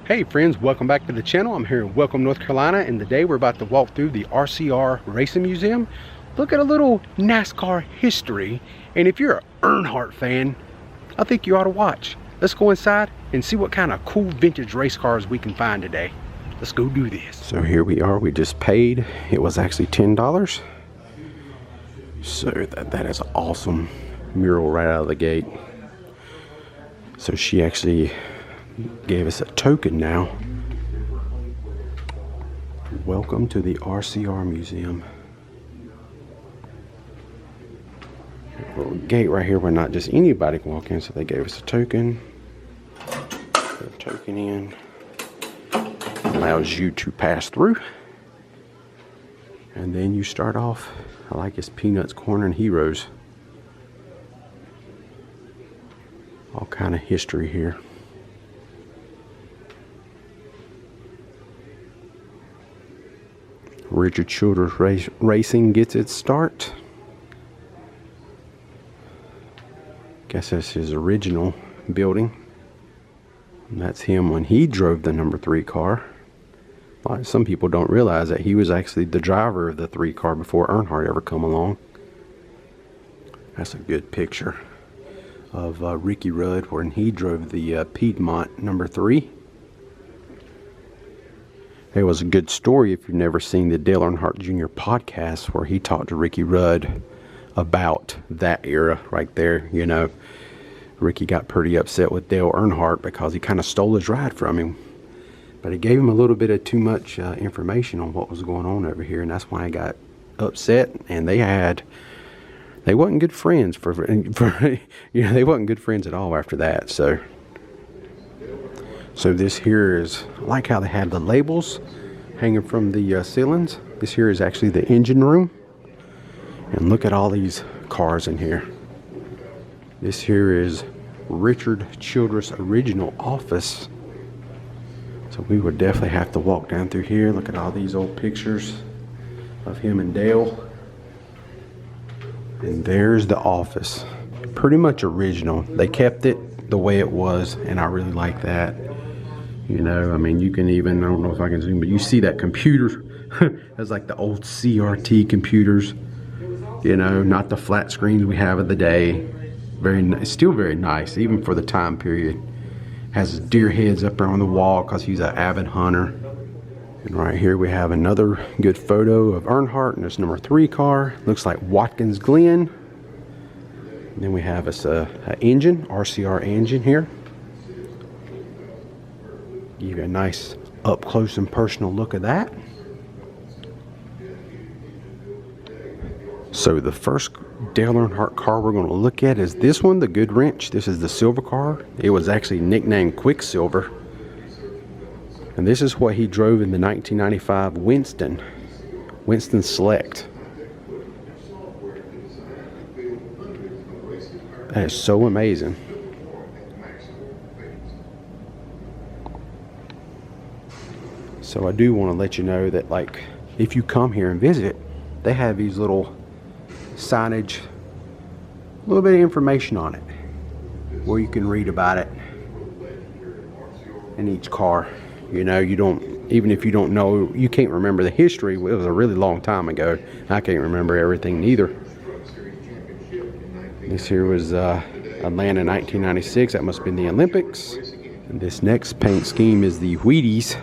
Hey friends, welcome back to the channel. I'm here in Welcome, North Carolina, and today we're about to walk through the RCR Racing Museum. Look at a little NASCAR history, and if you're an Earnhardt fan, I think you ought to watch. Let's go inside and see what kind of cool vintage race cars we can find today. Let's go do this. So here we are, we just paid. It was actually $10. So that is an awesome mural right out of the gate. So she actually gave us a token now. Welcome to the RCR Museum. A little gate right here where not just anybody can walk in, so they gave us a token. Put a token in. Allows you to pass through. And then you start off, I like this Peanuts, Corn, and Heroes. All kind of history here. Childress Racing gets its start. Guess that's his original building. And that's him when he drove the number 3 car. Some people don't realize that he was actually the driver of the 3 car before Earnhardt ever come along. That's a good picture of Ricky Rudd when he drove the Piedmont number 3. It was a good story if you've never seen the Dale Earnhardt Jr. podcast, where he talked to Ricky Rudd about that era right there. You know, Ricky got pretty upset with Dale Earnhardt because he kind of stole his ride from him. But he gave him a little bit of too much information on what was going on over here, and that's why he got upset. And they wasn't good friends they wasn't good friends at all after that. So this here is, I like how they have the labels hanging from the ceilings. This here is actually the engine room. And look at all these cars in here. This here is Richard Childress' original office. So we would definitely have to walk down through here. Look at all these old pictures of him and Dale. And there's the office. Pretty much original. They kept it the way it was, and I really like that. You know, I mean, you can even, I don't know if I can zoom, but you see that computer. That's like the old CRT computers. You know, not the flat screens we have of the day. Still very nice, even for the time period. Has deer heads up there on the wall because he's an avid hunter. And right here we have another good photo of Earnhardt in this number 3 car. Looks like Watkins Glen. And then we have us an engine, RCR engine here. Give you a nice up close and personal look at that. So the first Dale Earnhardt car we're going to look at is this one, the Good Wrench. This is the silver car. It was actually nicknamed Quicksilver. And this is what he drove in the 1995 Winston Select. That is so amazing. So I do want to let you know that, like, if you come here and visit, they have these little signage, a little bit of information on it, where you can read about it in each car. You know, you don't, even if you don't know, you can't remember the history. It was a really long time ago. I can't remember everything neither. This here was Atlanta 1996. That must have been the Olympics. And this next paint scheme is the Wheaties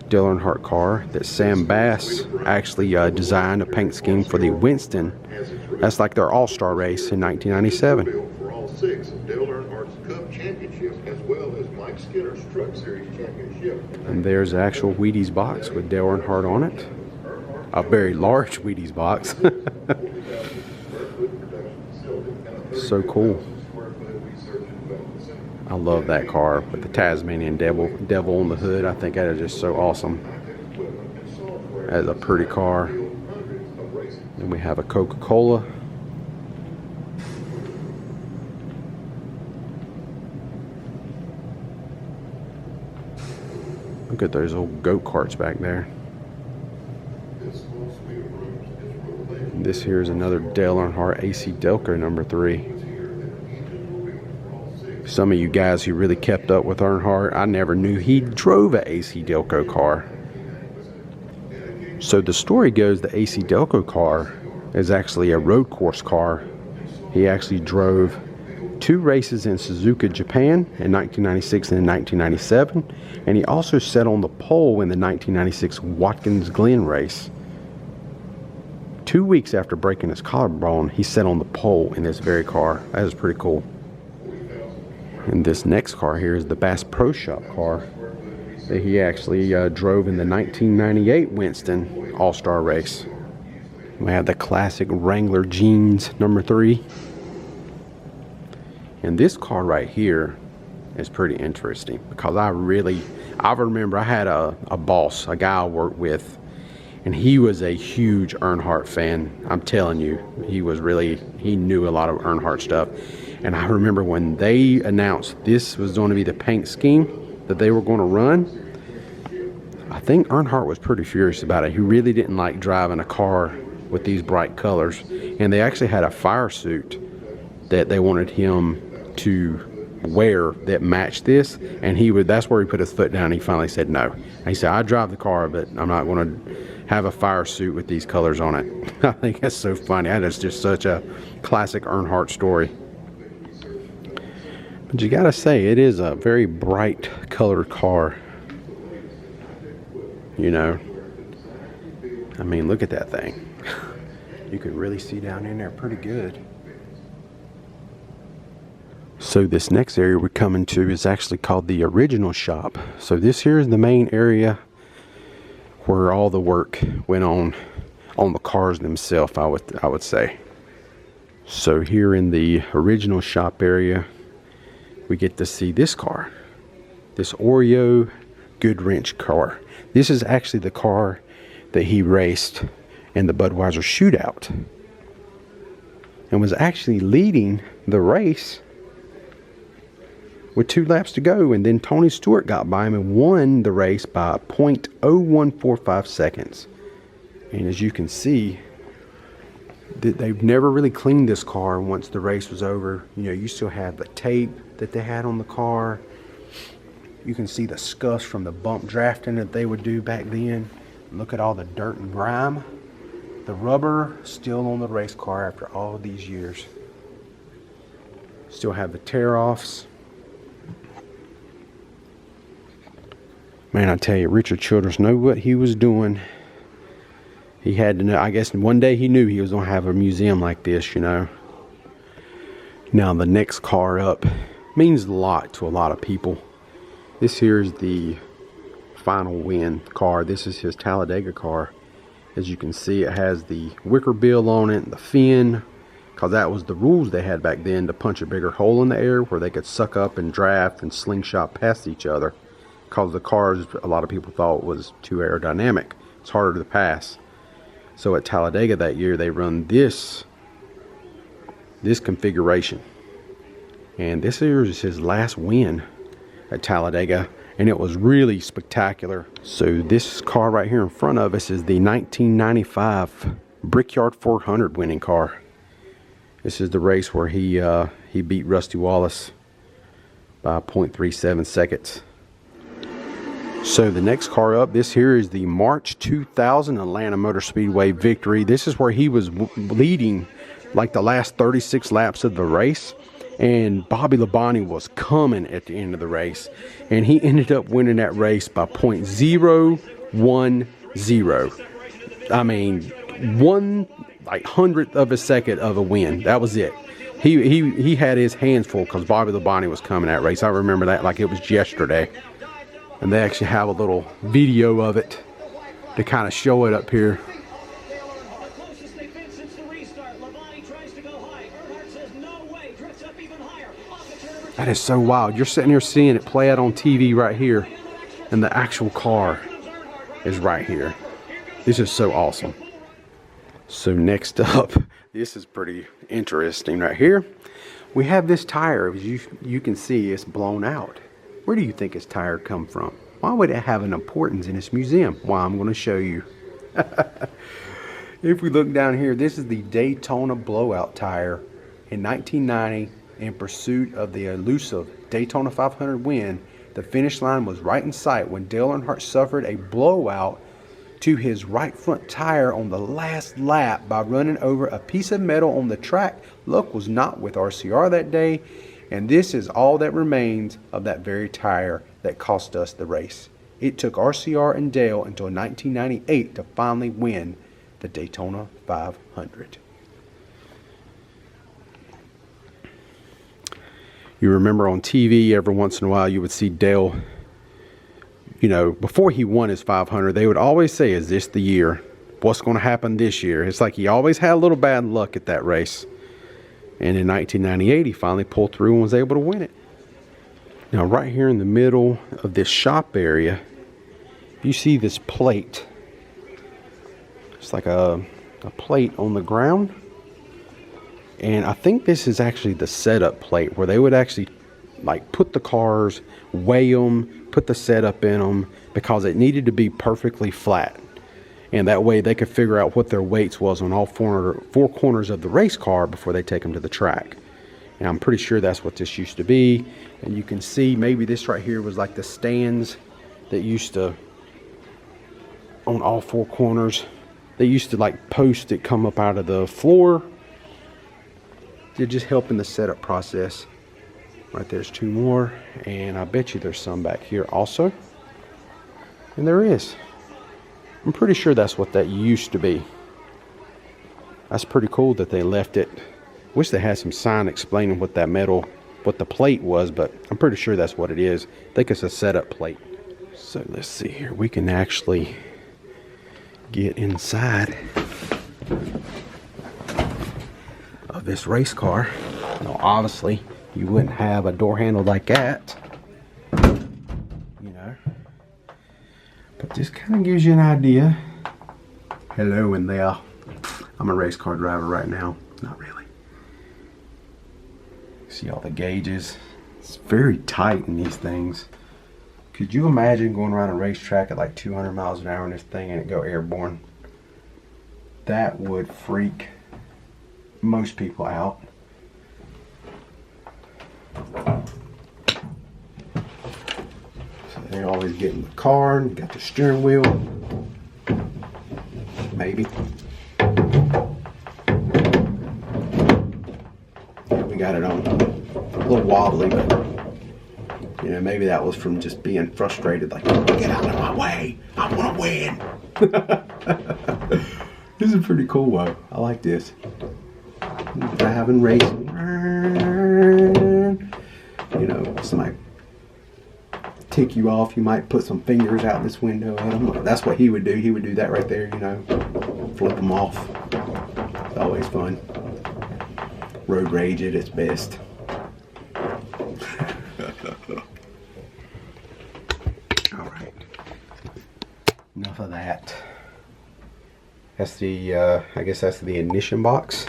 Dale Earnhardt car that Sam Bass actually designed a paint scheme for the Winston. That's like their all-star race in 1997. For all 6 of Dale Earnhardt's Cup Championship, as well as Mike Skinner's Truck Series Championship. And there's the actual Wheaties box with Dale Earnhardt on it. A very large Wheaties box. So cool. I love that car with the Tasmanian devil on the hood. I think that is just so awesome. That is a pretty car. Then we have a Coca-Cola. Look at those old go-karts back there. This here is another Dale Earnhardt AC Delco number 3. Some of you guys who really kept up with Earnhardt, I never knew he drove a AC Delco car. So the story goes the AC Delco car is actually a road course car. He actually drove 2 races in Suzuka, Japan in 1996 and in 1997. And he also sat on the pole in the 1996 Watkins Glen race. 2 weeks after breaking his collarbone, he sat on the pole in this very car. That is pretty cool. And this next car here is the Bass Pro Shop car that he actually drove in the 1998 Winston All-Star race. We have the classic Wrangler jeans number 3. And this car right here is pretty interesting because I remember I had a boss, a guy I worked with, and he was a huge Earnhardt fan. I'm telling you, he knew a lot of Earnhardt stuff. And I remember when they announced this was going to be the paint scheme that they were going to run, I think Earnhardt was pretty furious about it. He really didn't like driving a car with these bright colors. And they actually had a fire suit that they wanted him to wear that matched this, and that's where he put his foot down. He finally said no. He said, I drive the car, but I'm not going to have a fire suit with these colors on it. I think that's so funny. That is just such a classic Earnhardt story. But you gotta say, it is a very bright colored car. You know, I mean, look at that thing. You can really see down in there pretty good. So this next area we're coming to is actually called the original shop. So this here is the main area where all the work went on the cars themselves, I would say. So here in the original shop area, we get to see this car, this Oreo Goodwrench car. This is actually the car that he raced in the Budweiser shootout and was actually leading the race with 2 laps to go, and then Tony Stewart got by him and won the race by 0.0145 seconds. And as you can see, they've never really cleaned this car once the race was over. You know, you still have the tape that they had on the car. You can see the scuffs from the bump drafting that they would do back then. Look at all the dirt and grime. The rubber still on the race car after all of these years. Still have the tear-offs. Man, I tell you, Richard Childress knew what he was doing. He had to know. I guess one day he knew he was going to have a museum like this, you know. Now, the next car up means a lot to a lot of people. This here is the final win car. This is his Talladega car. As you can see, it has the wicker bill on it, the fin, because that was the rules they had back then, to punch a bigger hole in the air where they could suck up and draft and slingshot past each other. Because the cars, a lot of people thought, was too aerodynamic. It's harder to pass. So at Talladega that year, they run this configuration. And this here is his last win at Talladega, and it was really spectacular. So this car right here in front of us is the 1995 Brickyard 400 winning car. This is the race where he beat Rusty Wallace by 0.37 seconds. So the next car up, this here is the March 2000 Atlanta Motor Speedway victory. This is where he was leading like the last 36 laps of the race, and Bobby Labonte was coming at the end of the race, and he ended up winning that race by 0.010. I mean, 1/100th of a second of a win. That was it. He had his hands full because Bobby Labonte was coming that race. I remember that like it was yesterday. And they actually have a little video of it to kind of show it up here. That is so wild. You're sitting here seeing it play out on TV right here, and the actual car is right here. This is so awesome. So next up, this is pretty interesting right here. We have this tire. As you can see, it's blown out. Where do you think his tire come from? Why would it have an importance in this museum? Well, I'm going to show you. If we look down here, this is the Daytona Blowout tire in 1990 in pursuit of the elusive Daytona 500 win, the finish line was right in sight when Dale Earnhardt suffered a blowout to his right front tire on the last lap by running over a piece of metal on the track. Luck was not with RCR that day, and this is all that remains of that very tire that cost us the race. It took RCR and Dale until 1998 to finally win the Daytona 500. You remember on TV every once in a while you would see Dale, you know, before he won his 500, they would always say, is this the year? What's going to happen this year? It's like he always had a little bad luck at that race. And in 1998, he finally pulled through and was able to win it. Now, right here in the middle of this shop area, you see this plate. It's like a plate on the ground. And I think this is actually the setup plate where they would actually like put the cars, weigh them, put the setup in them because it needed to be perfectly flat. And that way they could figure out what their weights was on all four corners of the race car before they take them to the track. And I'm pretty sure that's what this used to be. And you can see maybe this right here was like the stands that used to, on all four corners, they used to like post it come up out of the floor. They're just helping the setup process. Right there's two more, and I bet you there's some back here also. And there is. I'm pretty sure that's what that used to be. That's pretty cool that they left it. Wish they had some sign explaining what that metal, what the plate was, but I'm pretty sure that's what it is. I think it's a setup plate. So let's see here. We can actually get inside of this race car. Now, obviously, you wouldn't have a door handle like that, you know. But this kind of gives you an idea. Hello in there. I'm a race car driver right now. Not really. See all the gauges. It's very tight in these things. Could you imagine going around a racetrack at like 200 miles an hour in this thing and it go airborne? That would freak most people out. So they always get in the car and got the steering wheel. Maybe. Yeah, we got it on. A little wobbly, but you know, maybe that was from just being frustrated, like, get out of my way, I want to win. This is pretty cool though. I like this. Driving, racing. You know, somebody tick you off, you might put some fingers out this window at him. That's what he would do. He would do that right there, you know, flip them off. It's always fun. Road rage at its best. Alright. Enough of that. That's the, I guess that's the ignition box.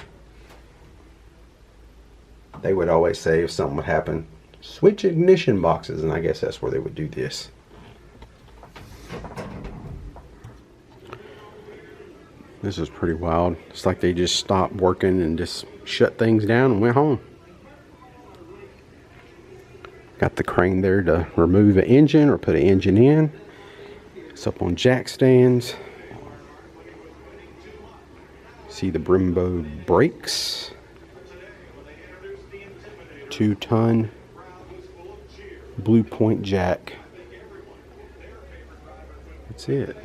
They would always say if something would happen, switch ignition boxes, and I guess that's where they would do this. This is pretty wild. It's like they just stopped working and just shut things down and went home. Got the crane there to remove an engine or put an engine in. It's up on jack stands. See the Brembo brakes. 2-ton blue point jack. That's it.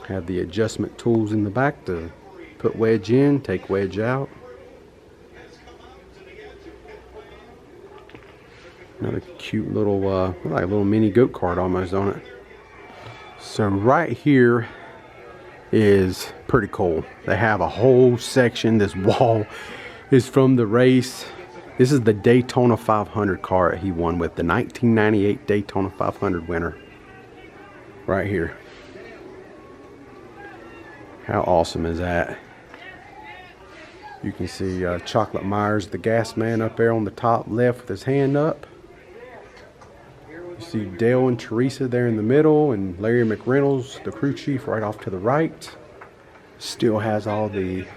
Have the adjustment tools in the back to put wedge in, take wedge out. Another cute little, like a little mini go-kart almost on it. So right here is pretty cool. They have a whole section. This wall is from the race. This is the Daytona 500 car that he won with, the 1998 Daytona 500 winner. Right here. How awesome is that? You can see Chocolate Myers, the gas man, up there on the top left with his hand up. You see Dale and Teresa there in the middle, and Larry McReynolds, the crew chief, right off to the right. Still has all the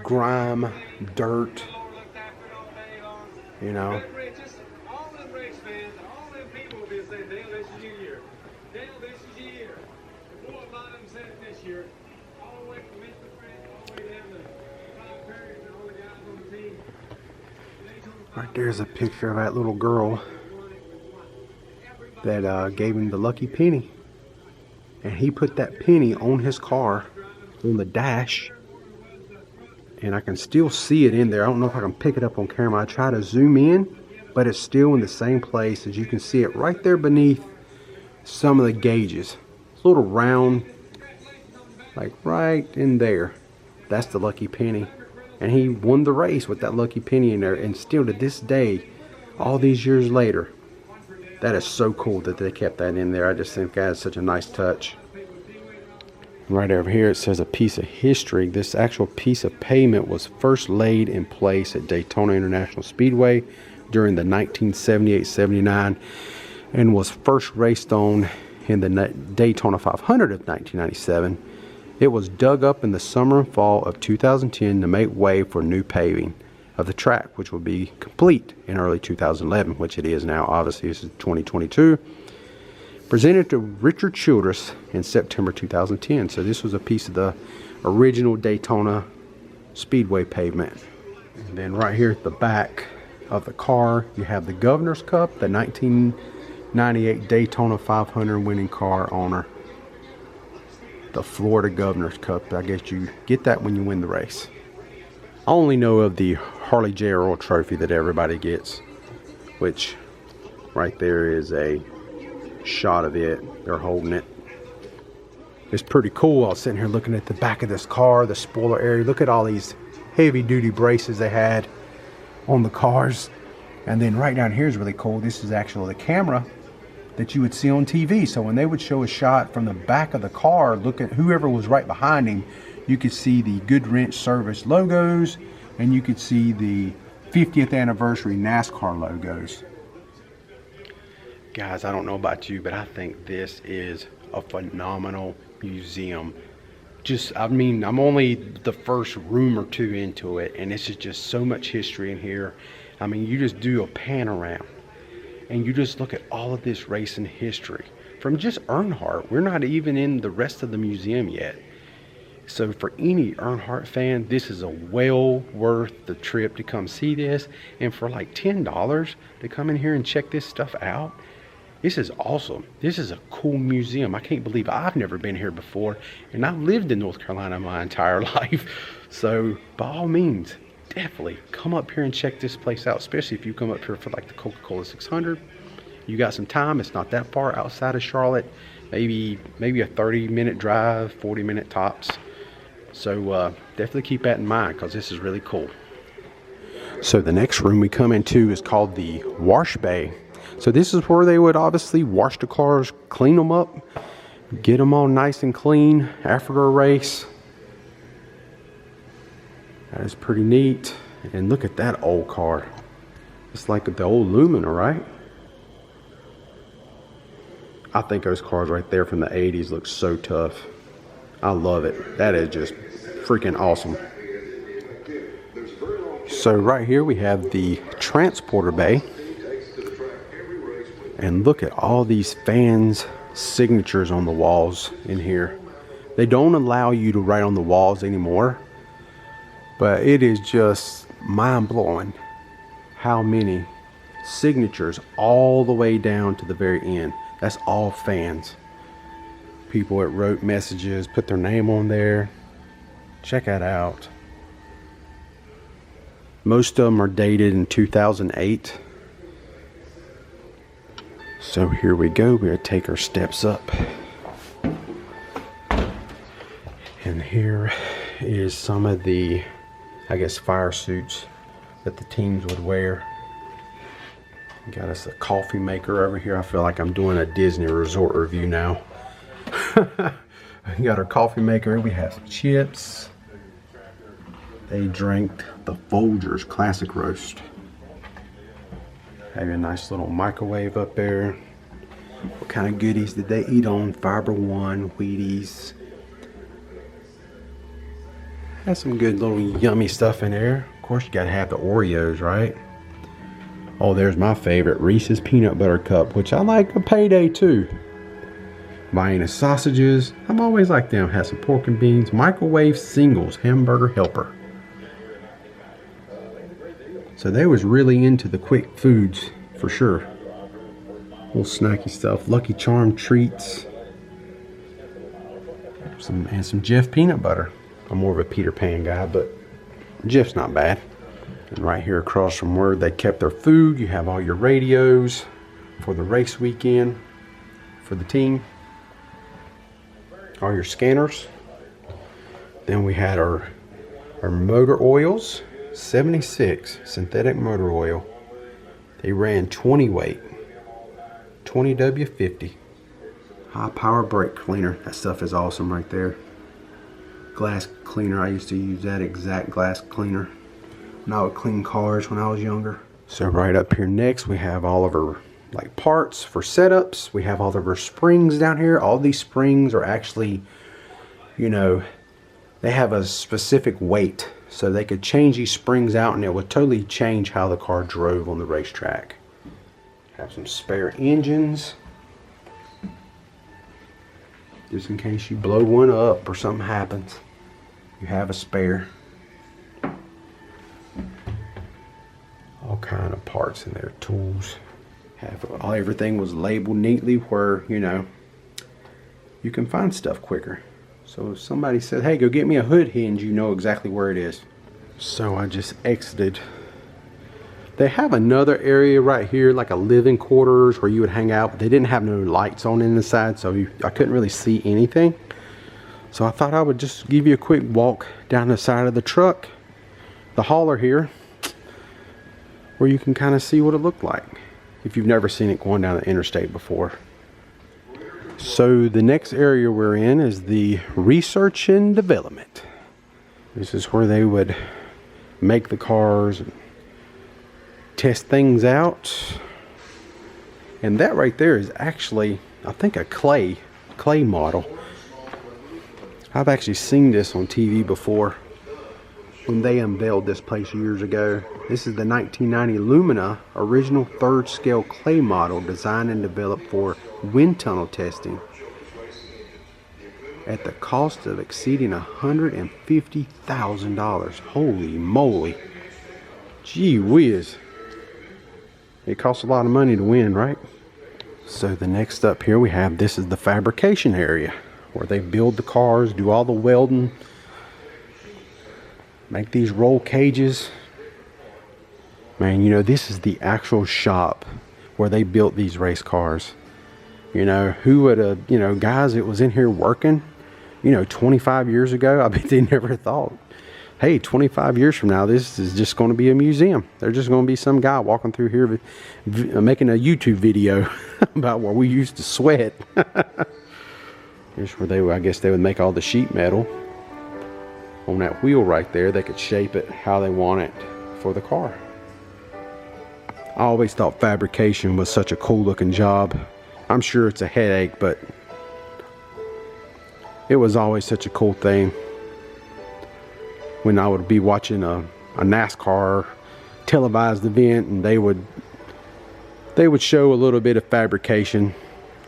grime, dirt, you know. Right there's a picture of that little girl that gave him the lucky penny. And he put that penny on his car, on the dash. And I can still see it in there. I don't know if I can pick it up on camera. I try to zoom in, but it's still in the same place. As you can see it right there beneath some of the gauges. It's a little round, like right in there. That's the lucky penny. And he won the race with that lucky penny in there. And still to this day, all these years later, that is so cool that they kept that in there. I just think that is such a nice touch. Right over here it says a piece of history. This actual piece of pavement was first laid in place at Daytona International Speedway during the 1978-79 and was first raced on in the Daytona 500 of 1997. It was dug up in the summer and fall of 2010 to make way for new paving of the track, which will be complete in early 2011, which it is now. Obviously, this is 2022. Presented to Richard Childress in September 2010. So this was a piece of the original Daytona Speedway pavement. And then right here at the back of the car, you have the Governor's Cup, the 1998 Daytona 500 winning car owner. The Florida Governor's Cup. I guess you get that when you win the race. I only know of the Harley J. Earl trophy that everybody gets, which right there is a shot of it. They're holding it. It's pretty cool. I was sitting here looking at the back of this car, the spoiler area. Look at all these heavy duty braces they had on the cars. And then right down here is really cool. This is actually the camera that you would see on TV. So when they would show a shot from the back of the car, look at whoever was right behind him, you could see the Good Wrench Service logos, and you could see the 50th anniversary NASCAR logos. Guys, I don't know about you, but I think this is a phenomenal museum. I mean, I'm only the first room or two into it, and this is just so much history in here. I mean, you just do a pan around, and you just look at all of this racing history from just Earnhardt. We're not even in the rest of the museum yet. So for any Earnhardt fan, this is a well worth the trip to come see this. And for like $10 to come in here and check this stuff out, this is awesome. This is a cool museum. I can't believe I've never been here before. And I've lived in North Carolina my entire life. So by all means, definitely come up here and check this place out, especially if you come up here for like the Coca-Cola 600. You got some time. It's not that far outside of Charlotte. Maybe a 30-minute drive, 40-minute tops. So definitely keep that in mind, because this is really cool. So the next room we come into is called the wash bay. So this is where they would obviously wash the cars, clean them up, get them all nice and clean after a race. That is pretty neat. And look at that old car. It's like the old Lumina, right? I think those cars right there from the 80s look so tough. I love it. That is just freaking awesome. So right here we have the transporter bay. And look at all these fans' signatures on the walls in here. They don't allow you to write on the walls anymore. But it is just mind-blowing how many signatures all the way down to the very end. That's all fans. People that wrote messages, put their name on there. Check that out. Most of them are dated in 2008. So here we go. We're going to take our steps up. And here is some of the, I guess, fire suits that the teams would wear. Got us a coffee maker over here. I feel like I'm doing a Disney resort review now. We got our coffee maker. We have some chips. They drank the Folgers Classic Roast. Have a nice little microwave up there. What kind of goodies did they eat on? Fiber One, Wheaties. Has some good little yummy stuff in there. Of course, you gotta have the Oreos, right? Oh, there's my favorite, Reese's Peanut Butter Cup, which I like a payday too. Vienna sausages. I'm always like them. Have some pork and beans. Microwave Singles Hamburger Helper. So they was really into the quick foods for sure. Little snacky stuff. Lucky Charm treats. And some Jif peanut butter. I'm more of a Peter Pan guy, but Jif's not bad. And right here across from where they kept their food, you have all your radios for the race weekend for the team. All your scanners. Then we had our motor oils, 76 synthetic motor oil. They ran 20 weight, 20W50. High power brake cleaner. That stuff is awesome right there. Glass cleaner. I used to use that exact glass cleaner when I would clean cars when I was younger. So right up here next we have all of our like parts for setups. We have all of our springs down here. All these springs are actually, you know, they have a specific weight, so they could change these springs out and it would totally change how the car drove on the racetrack. Have some spare engines, just in case you blow one up or something happens, you have a spare. All kind of parts in there, tools. Everything was labeled neatly where, you know, you can find stuff quicker. So if somebody said, hey, go get me a hood hinge, you know exactly where it is. So I just exited. They have another area right here, like a living quarters where you would hang out, but they didn't have no lights on in the side, so I couldn't really see anything. So I thought I would just give you a quick walk down the side of the truck, the hauler here, where you can kind of see what it looked like if you've never seen it going down the interstate before. So the next area we're in is the research and development. This is where they would make the cars and test things out. And that right there is actually, I think, a clay model. I've actually seen this on TV before when they unveiled this place years ago. This is the 1990 Lumina original third scale clay model designed and developed for wind tunnel testing at the cost of exceeding $150,000. Holy moly. Gee whiz. It costs a lot of money to win, right? So the next up here we have, this is the fabrication area where they build the cars, do all the welding, make these roll cages. Man, you know, this is the actual shop where they built these race cars. You know, who would have, you know, guys that was in here working, you know, 25 years ago, I bet they never thought, hey, 25 years from now, this is just going to be a museum. There's just going to be some guy walking through here making a YouTube video about where we used to sweat. Here's where I guess they would make all the sheet metal on that wheel right there. They could shape it how they want it for the car. I always thought fabrication was such a cool looking job. I'm sure it's a headache, but it was always such a cool thing. When I would be watching a NASCAR televised event and they would show a little bit of fabrication.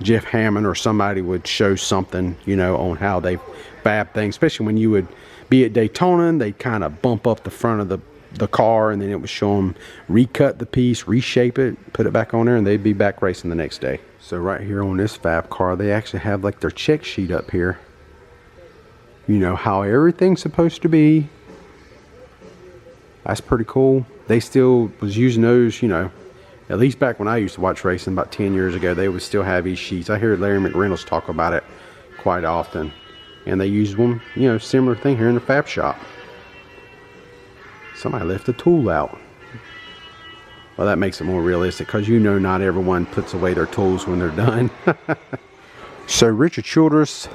Jeff Hammond or somebody would show something, you know, on how they fab things, especially when you would be at Daytona and they'd kind of bump up the front of the car and then it would show them recut the piece, reshape it, put it back on there, and they'd be back racing the next day. So right here on this fab car, they actually have like their check sheet up here. You know, how everything's supposed to be. That's pretty cool. They still was using those, you know, at least back when I used to watch racing about 10 years ago, they would still have these sheets. I hear Larry McReynolds talk about it quite often. And they use one, you know, similar thing here in the fab shop. Somebody left a tool out. Well, that makes it more realistic because, you know, not everyone puts away their tools when they're done. So Richard Childress,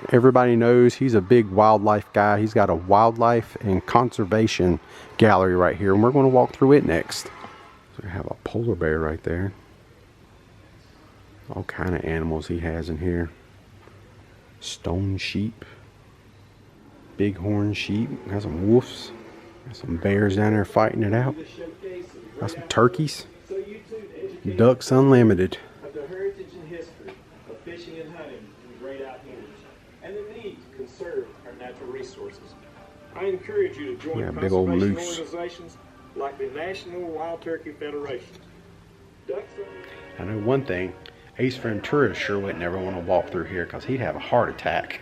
everybody knows he's a big wildlife guy. He's got a wildlife and conservation gallery right here, and we're going to walk through it next. So we have a polar bear right there. All kind of animals he has in here. Stone sheep. Bighorn sheep. Got some wolves. Got some bears down there fighting it out. Got some turkeys. Ducks Unlimited. Of the heritage and history of fishing and hunting in the great outdoors, and the need to conserve our natural resources. I encourage you to join Big old conservation moose. organizations like the National Wild Turkey Federation. I know one thing, Ace Ventura sure wouldn't ever want to walk through here because he'd have a heart attack.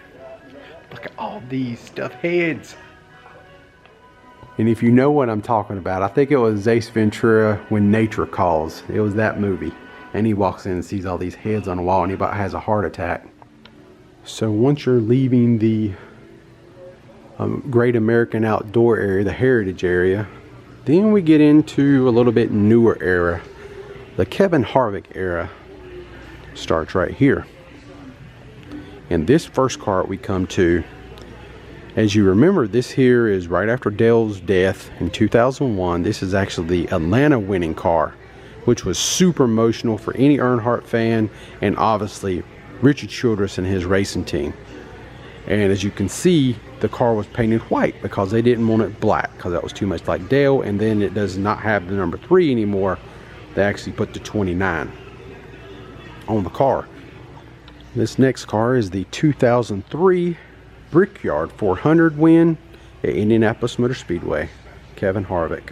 Look at all these stuffed heads. And if you know what I'm talking about, I think it was Ace Ventura When Nature Calls. It was that movie. And he walks in and sees all these heads on the wall and he about has a heart attack. So once you're leaving the Great American Outdoor area, the heritage area, then we get into a little bit newer era. The Kevin Harvick era starts right here. And this first car we come to, as you remember, this here is right after Dale's death in 2001. This is actually the Atlanta winning car, which was super emotional for any Earnhardt fan, and obviously Richard Childress and his racing team. And as you can see, the car was painted white because they didn't want it black because that was too much like Dale, and then it does not have the number 3 anymore. They actually put the 29 on the car. This next car is the 2003 Brickyard 400 win at Indianapolis Motor Speedway, Kevin Harvick.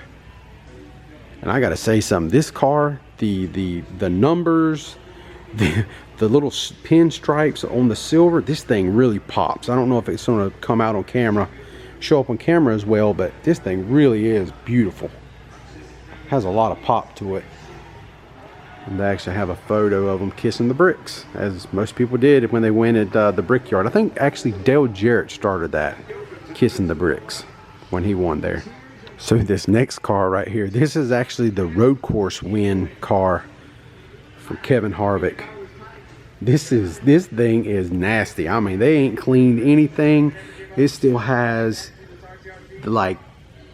And I gotta say something, this car, the numbers, the little pinstripes on the silver, this thing really pops. I don't know if it's gonna come out on camera, show up on camera as well, but this thing really is beautiful. Has a lot of pop to it. And they actually have a photo of them kissing the bricks, as most people did when they went at the Brickyard. I think actually Dale Jarrett started that, kissing the bricks, when he won there. So this next car right here, this is actually the road course win car for Kevin Harvick. This thing is nasty. I mean, they ain't cleaned anything. It still has like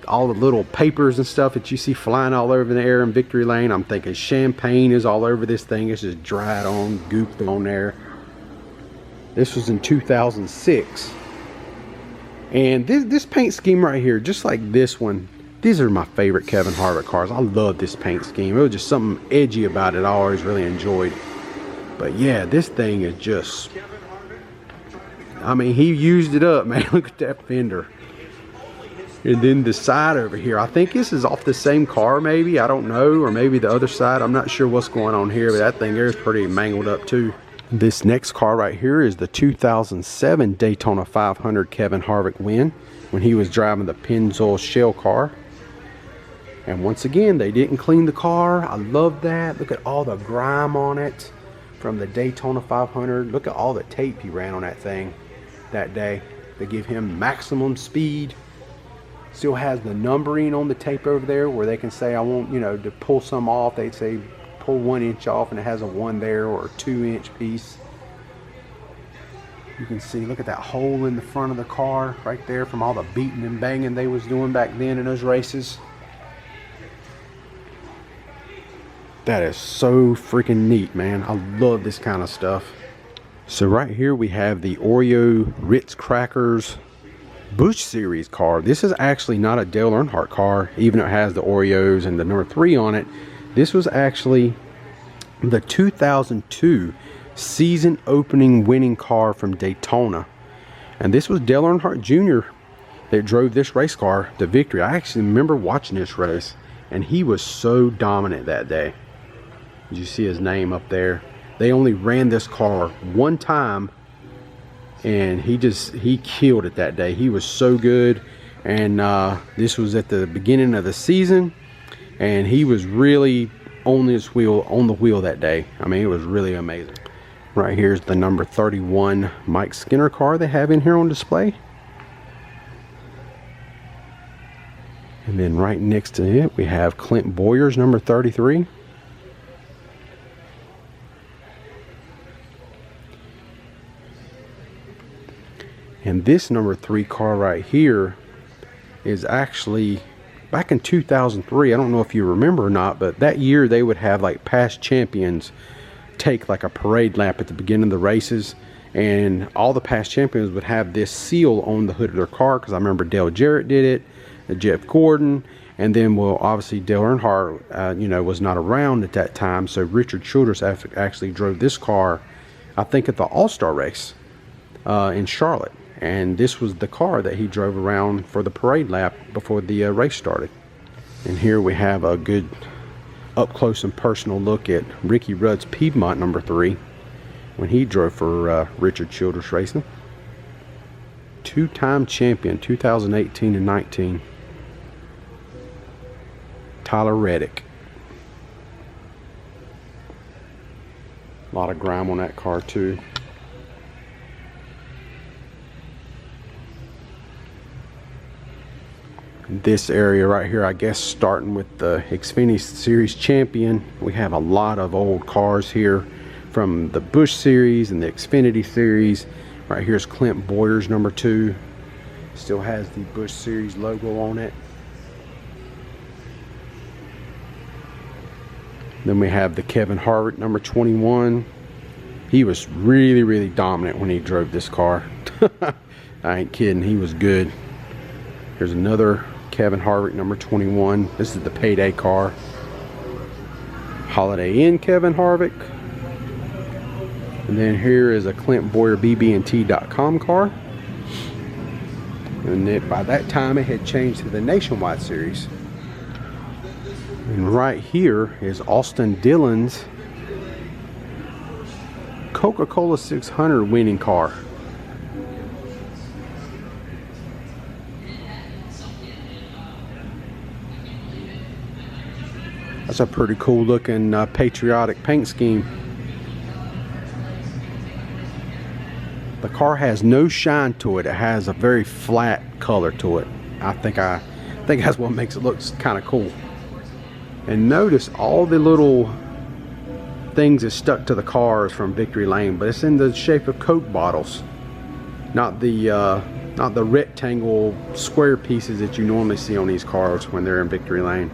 all the little papers and stuff that you see flying all over the air in Victory Lane. I'm thinking champagne is all over this thing. It's just dried on, gooped on there. This was in 2006. And this paint scheme right here, just like this one, these are my favorite Kevin Harvick cars. I love this paint scheme. It was just something edgy about it I always really enjoyed. But yeah, this thing is just, I mean, he used it up, man. Look at that fender. And then the side over here, I think this is off the same car maybe, I don't know, or maybe the other side. I'm not sure what's going on here, but that thing there is pretty mangled up too. This next car right here is the 2007 Daytona 500 Kevin Harvick win, when he was driving the Pennzoil shell car. And once again, they didn't clean the car. I love that. Look at all the grime on it from the Daytona 500. Look at all the tape he ran on that thing that day to give him maximum speed. Still has the numbering on the tape over there where they can say, I want, you know, to pull some off. They'd say pull 1 inch off, and it has a 1 there, or a 2-inch piece. You can see, look at that hole in the front of the car right there from all the beating and banging they was doing back then in those races. That is so freaking neat, man. I love this kind of stuff. So right here we have the Oreo Ritz Crackers Busch Series car. This is actually not a Dale Earnhardt car, even though it has the Oreos and the number 3 on it. This was actually the 2002 season opening winning car from Daytona. And this was Dale Earnhardt Jr. that drove this race car to victory. I actually remember watching this race, and he was so dominant that day. Did you see his name up there? They only ran this car 1 time, and he killed it that day. He was so good. And this was at the beginning of the season, and he was really on the wheel that day. I mean, it was really amazing. Right here's the number 31 Mike Skinner car they have in here on display. And then right next to it we have Clint Boyer's number 33. And this number 3 car right here is actually back in 2003. I don't know if you remember or not, but that year they would have like past champions take like a parade lap at the beginning of the races, And all the past champions would have this seal on the hood of their car, because I remember Dale Jarrett did it, Jeff Gordon, and then, well, obviously Dale Earnhardt, you know, was not around at that time, so Richard Childress actually drove this car, I think, at the All-Star race in Charlotte. And this was the car that he drove around for the parade lap before the race started. And here we have a good up close and personal look at Ricky Rudd's Piedmont number 3 when he drove for Richard Childress Racing. Two-time champion 2018 and 19. Tyler Reddick. A lot of grime on that car too. This area right here, I guess, starting with the Xfinity Series champion, we have a lot of old cars here from the Busch Series and the Xfinity Series. Right here's Clint Boyer's number 2. Still has the Busch Series logo on it. Then we have the Kevin Harvick number 21. He was really, really dominant when he drove this car. I ain't kidding, he was good. Here's another Kevin Harvick number 21. This is the payday car. Holiday Inn Kevin Harvick. And then here is a Clint Boyer BB&T.com car. And by that time it had changed to the Nationwide Series. And right here is Austin Dillon's Coca-Cola 600 winning car. That's a pretty cool looking patriotic paint scheme. The car has no shine to it. It has a very flat color to it. I think that's what makes it look kind of cool. And notice all the little things that stuck to the cars from Victory Lane, but it's in the shape of Coke bottles, not the rectangle square pieces that you normally see on these cars when they're in Victory Lane.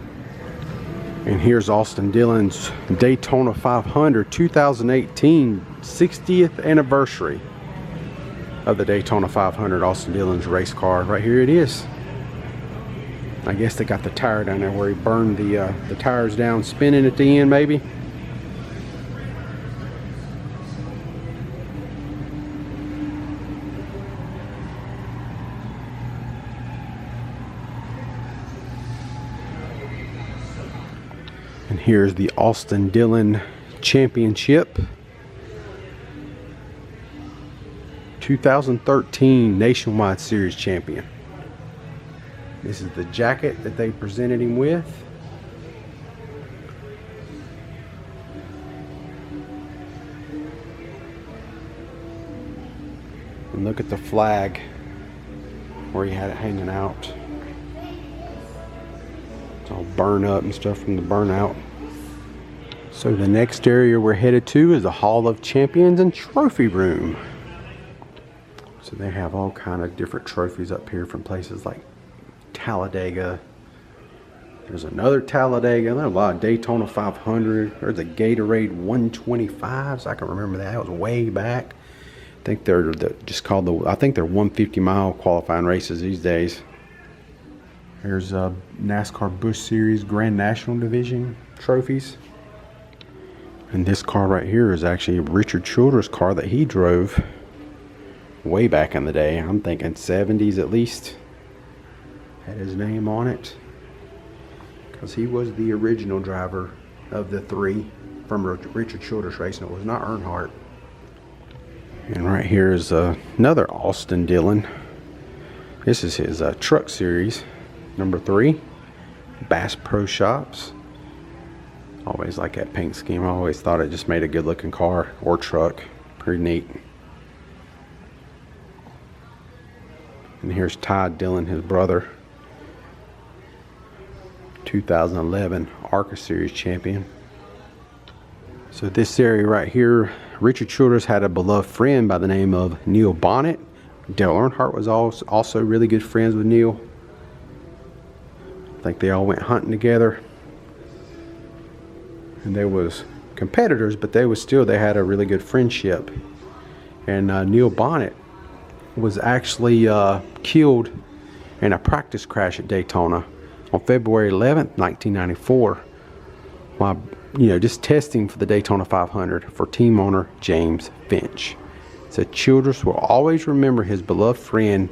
And here's Austin Dillon's Daytona 500 2018 60th anniversary of the Daytona 500. Austin Dillon's race car. Right here it is. I guess they got the tire down there where he burned the tires down, spinning at the end maybe. And here's the Austin Dillon Championship 2013 Nationwide Series champion. This is the jacket that they presented him with. And look at the flag where he had it hanging out. It's all burned up and stuff from the burnout. So the next area we're headed to is the Hall of Champions and Trophy Room. So they have all kind of different trophies up here from places like Talladega. There's another Talladega. There's a lot of Daytona 500. There's a Gatorade 125s. I can remember that. It was way back. I think they're just called I think they're 150-mile qualifying races these days. There's NASCAR Busch Series Grand National Division trophies. And this car right here is actually Richard Childress' car that he drove way back in the day. I'm thinking 70s at least. Had his name on it because he was the original driver of the 3 from Richard Childress Racing. It was not Earnhardt. And right here is another Austin Dillon. This is his truck series number 3, Bass Pro Shops. Always like that paint scheme. I always thought it just made a good looking car or truck. Pretty neat. And here's Todd Dillon, his brother, 2011 ARCA Series champion. So this area right here, Richard Childress had a beloved friend by the name of Neil Bonnet. Dale Earnhardt was also really good friends with Neil. I think they all went hunting together. And they was competitors, but they had a really good friendship. And Neil Bonnet was actually killed in a practice crash at Daytona on February 11th, 1994, while just testing for the Daytona 500 for team owner James Finch. So Childress will always remember his beloved friend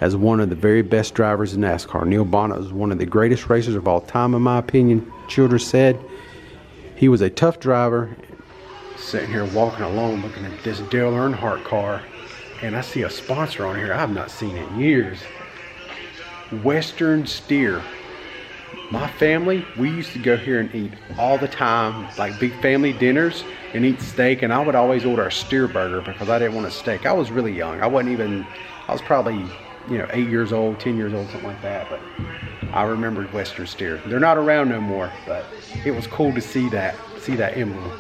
as one of the very best drivers in NASCAR. Neil Bonnet was one of the greatest racers of all time, in my opinion, Childress said. He was a tough driver. Sitting here walking along looking at this Dale Earnhardt car, and I see a sponsor on here I've not seen in years. Western Steer. My family, we used to go here and eat all the time, like big family dinners, and eat steak, and I would always order a steer burger because I didn't want a steak. I was really young. I was probably 8 years old, 10 years old, something like that, but I remembered Western Steer. They're not around no more, but it was cool to see that emblem.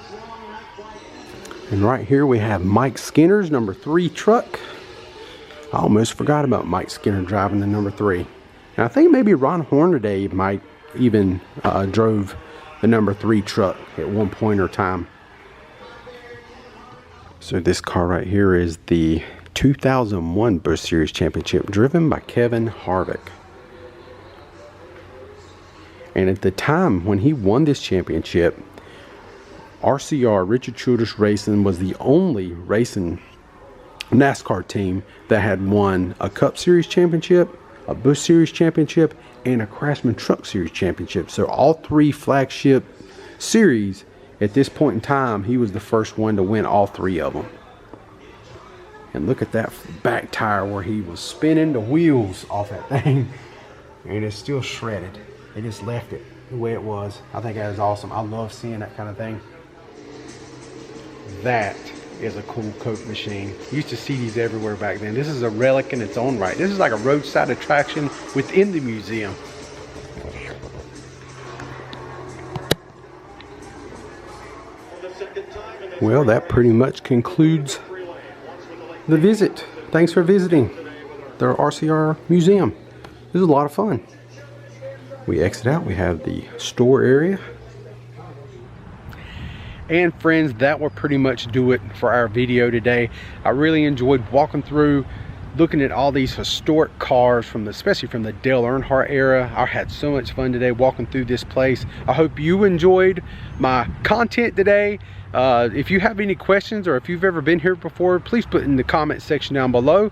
And right here we have Mike Skinner's number 3 truck. I almost forgot about Mike Skinner driving the number 3. And I think maybe Ron Hornaday might even drove the number 3 truck at one point or time. So this car right here is the 2001 Busch Series Championship, driven by Kevin Harvick. And at the time when he won this championship, RCR, Richard Childress Racing, was the only racing NASCAR team that had won a Cup Series Championship, a Busch Series Championship, and a Craftsman Truck Series Championship. So all 3 flagship series, at this point in time, he was the first one to win all 3 of them. And look at that back tire where he was spinning the wheels off that thing. And it's still shredded. They just left it the way it was. I think that is awesome. I love seeing that kind of thing. That is a cool Coke machine. Used to see these everywhere back then. This is a relic in its own right. This is like a roadside attraction within the museum. Well, that pretty much concludes the visit. Thanks for visiting the RCR museum. This is a lot of fun. We exit out. We have the store area. And friends, that will pretty much do it for our video today. I really enjoyed walking through, looking at all these historic cars especially from the Dale Earnhardt era. I had so much fun today walking through this place. I hope you enjoyed my content today. If you have any questions, or if you've ever been here before, please put in the comment section down below.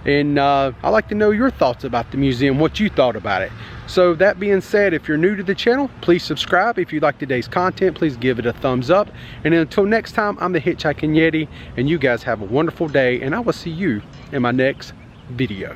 And I'd like to know your thoughts about the museum, what you thought about it. So that being said, if you're new to the channel, please subscribe. If you like today's content, please give it a thumbs up. And until next time, I'm the Hitchhiking Yeti, and you guys have a wonderful day, and I will see you in my next video.